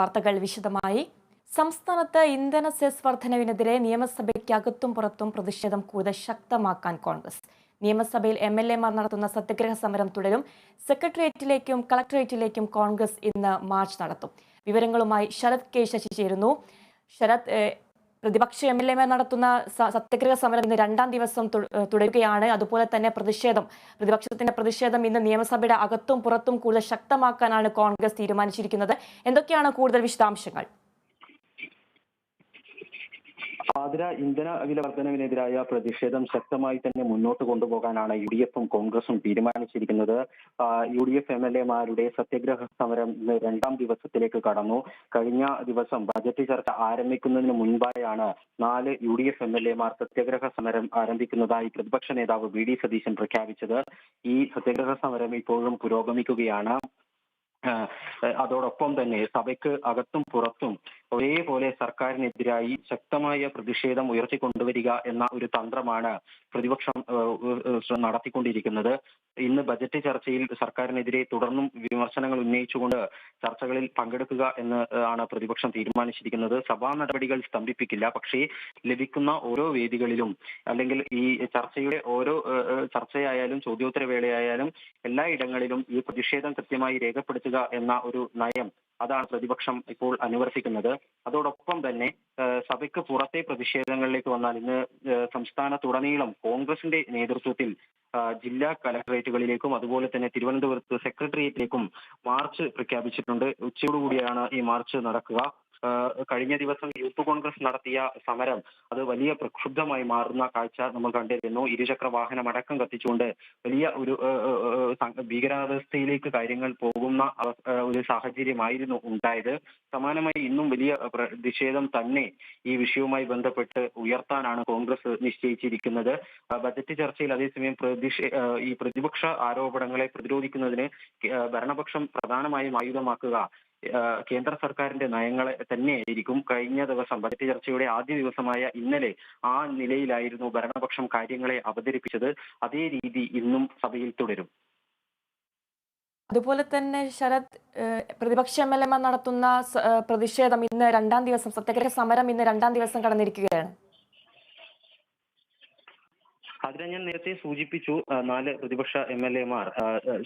വാർത്തകൾ വിശദമായി. സംസ്ഥാനത്ത് ഇന്ധന സെസ് വർധനവിനെതിരെ നിയമസഭയ്ക്കകത്തും പുറത്തും പ്രതിഷേധം കൂടുതൽ ശക്തമാക്കാൻ കോൺഗ്രസ്. നിയമസഭയിൽ MLA-മാർ നടത്തുന്ന സത്യഗ്രഹ സമരം തുടരും. സെക്രട്ടേറിയറ്റിലേക്കും കളക്ടറേറ്റിലേക്കും കോൺഗ്രസ് ഇന്ന് മാർച്ച് നടത്തും. വിവരങ്ങളുമായി ശരത് കെ ശശി ചേരുന്നു. ശരത്, പ്രതിപക്ഷ MLA-മാർ നടത്തുന്ന സത്യഗ്രഹ സമരം ഇന്ന് രണ്ടാം ദിവസം തുടരുകയാണ്. അതുപോലെ തന്നെ പ്രതിപക്ഷത്തിന്റെ പ്രതിഷേധം ഇന്ന് നിയമസഭയുടെ അകത്തും പുറത്തും കൂടുതൽ ശക്തമാക്കാനാണ് കോൺഗ്രസ് തീരുമാനിച്ചിരിക്കുന്നത്. എന്തൊക്കെയാണ് കൂടുതൽ വിശദാംശങ്ങൾ? ആതിര, ഇന്ധന വില വർധനവിനെതിരായ പ്രതിഷേധം ശക്തമായി തന്നെ മുന്നോട്ട് കൊണ്ടുപോകാനാണ് UDF-ഉം കോൺഗ്രസും തീരുമാനിച്ചിരിക്കുന്നത്. UDF MLA-മാരുടെ സത്യഗ്രഹ സമരം ഇന്ന് രണ്ടാം ദിവസത്തിലേക്ക് കടന്നു. കഴിഞ്ഞ ദിവസം ബജറ്റ് ചർച്ച ആരംഭിക്കുന്നതിന് മുൻപായാണ് 4 UDF MLA-മാർ സത്യഗ്രഹ സമരം ആരംഭിക്കുന്നതായി പ്രതിപക്ഷ നേതാവ് VD സതീശൻ പ്രഖ്യാപിച്ചത്. ഈ സത്യഗ്രഹ സമരം ഇപ്പോഴും പുരോഗമിക്കുകയാണ്. അതോടൊപ്പം തന്നെ സഭയ്ക്ക് അകത്തും പുറത്തും ഒരേപോലെ സർക്കാരിനെതിരായി ശക്തമായ പ്രതിഷേധം ഉയർത്തിക്കൊണ്ടുവരിക എന്ന ഒരു തന്ത്രമാണ് പ്രതിപക്ഷം നടത്തിക്കൊണ്ടിരിക്കുന്നത്. ഇന്ന് ബജറ്റ് ചർച്ചയിൽ സർക്കാരിനെതിരെ തുടർന്നും വിമർശനങ്ങൾ ഉന്നയിച്ചുകൊണ്ട് ചർച്ചകളിൽ പങ്കെടുക്കുക എന്ന് ആണ് പ്രതിപക്ഷം തീരുമാനിച്ചിരിക്കുന്നത്. സഭാ നടപടികൾ സ്തംഭിപ്പിക്കില്ല, പക്ഷേ ലഭിക്കുന്ന ഓരോ വേദികളിലും അല്ലെങ്കിൽ ഈ ചർച്ചയുടെ ഓരോ ചർച്ചയായാലും ചോദ്യോത്തര വേളയായാലും എല്ലാ ഇടങ്ങളിലും ഈ പ്രതിഷേധം കൃത്യമായി രേഖപ്പെടുത്തുക എന്ന ഒരു നയം അതാണ് പ്രതിപക്ഷം ഇപ്പോൾ അനുവർത്തിക്കുന്നത്. അതോടൊപ്പം തന്നെ സഭയ്ക്ക് പുറത്തെ പ്രതിഷേധങ്ങളിലേക്ക് വന്നാൽ ഇന്ന് സംസ്ഥാനത്തുടനീളം കോൺഗ്രസിന്റെ നേതൃത്വത്തിൽ ജില്ലാ കലക്ടറേറ്റുകളിലേക്കും അതുപോലെ തന്നെ തിരുവനന്തപുരത്ത് സെക്രട്ടേറിയറ്റിലേക്കും മാർച്ച് പ്രഖ്യാപിച്ചിട്ടുണ്ട്. ഉച്ചയോടുകൂടിയാണ് ഈ മാർച്ച് നടക്കുക. കഴിഞ്ഞ ദിവസം യൂത്ത് കോൺഗ്രസ് നടത്തിയ സമരം അത് വലിയ പ്രക്ഷുബ്ധമായി മാറുന്ന കാഴ്ച നമ്മൾ കണ്ടിരുന്നു. ഇരുചക്ര വാഹനം അടക്കം കത്തിച്ചുകൊണ്ട് വലിയ ഒരു ഭീകരാവസ്ഥയിലേക്ക് കാര്യങ്ങൾ പോകുന്ന ഒരു സാഹചര്യമായിരുന്നു ഉണ്ടായത്. സമാനമായി ഇന്നും വലിയ പ്രതിഷേധം തന്നെ ഈ വിഷയവുമായി ബന്ധപ്പെട്ട് ഉയർത്താനാണ് കോൺഗ്രസ് നിശ്ചയിച്ചിരിക്കുന്നത്. ബജറ്റ് ചർച്ചയിൽ അതേസമയം ഈ പ്രതിപക്ഷ ആരോപണങ്ങളെ പ്രതിരോധിക്കുന്നതിന് ഭരണപക്ഷം പ്രധാനമായും ആയുധമാക്കുക കേന്ദ്ര സർക്കാരിന്റെ നയങ്ങളെ തന്നെയായിരിക്കും. കഴിഞ്ഞ ദിവസം ബജറ്റ് ചർച്ചയുടെ ആദ്യ ദിവസമായ ഇന്നലെ ആ നിലയിലായിരുന്നു ഭരണപക്ഷം കാര്യങ്ങളെ അവതരിപ്പിച്ചത്. അതേ രീതി ഇന്നും സഭയിൽ തുടരും. അതുപോലെ തന്നെ ശരത്, പ്രതിപക്ഷ MLA-മാർ നടത്തുന്ന പ്രതിഷേധം ഇന്ന് രണ്ടാം ദിവസം, സത്യഗ്രഹ സമരം ഇന്ന് രണ്ടാം ദിവസം കടന്നിരിക്കുകയാണ്. അതിനെ ഞാൻ നേരത്തെ സൂചിപ്പിച്ചു. 4 പ്രതിപക്ഷ MLA-മാർ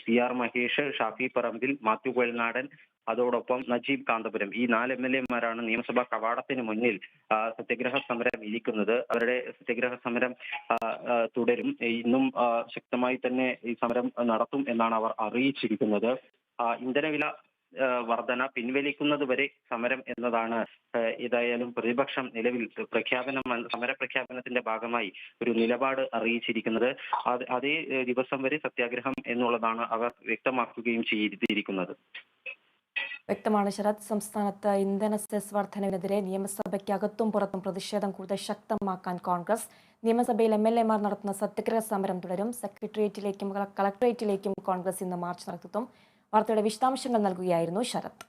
CR മഹേഷ്, ഷാഫി പറമ്പിൽ, മാത്യു കുഴൽനാടൻ, അതോടൊപ്പം നജീബ് കാന്തപുരം, ഈ 4 MLA-മാരാണ് നിയമസഭാ കവാടത്തിന് മുന്നിൽ സത്യഗ്രഹ സമരം ഇരിക്കുന്നത്. അവരുടെ സത്യഗ്രഹ സമരം തുടരും. ഇന്നും ശക്തമായി തന്നെ ഈ സമരം നടത്തും എന്നാണ് അവർ അറിയിച്ചിരിക്കുന്നത്. ഇന്ധനവില വർധന പിൻവലിക്കുന്നത് വരെ സമരം എന്നതാണ് ഏതായാലും പ്രതിപക്ഷം നിലവിൽ സമര പ്രഖ്യാപനത്തിന്റെ ഭാഗമായി ഒരു നിലപാട് അറിയിച്ചിരിക്കുന്നത്. അതേ ദിവസം വരെ സത്യാഗ്രഹം എന്നുള്ളതാണ് അവർ വ്യക്തമാക്കുകയും ചെയ്തിരിക്കുന്നത്. വ്യക്തമാണ് ശരത്. സംസ്ഥാനത്ത് ഇന്ധന സെസ് വർധനവിനെതിരെ നിയമസഭയ്ക്കകത്തും പുറത്തും പ്രതിഷേധം കൂടുതൽ ശക്തമാക്കാൻ കോൺഗ്രസ്. നിയമസഭയിൽ MLA-മാർ നടത്തുന്ന സത്യഗ്രഹ സമരം തുടരും. സെക്രട്ടേറിയറ്റിലേക്കും കളക്ടറേറ്റിലേക്കും കോൺഗ്രസ് ഇന്ന് മാർച്ച് നടത്തും. വാർത്തയുടെ വിശദാംശങ്ങൾ നൽകുകയായിരുന്നു ശരത്.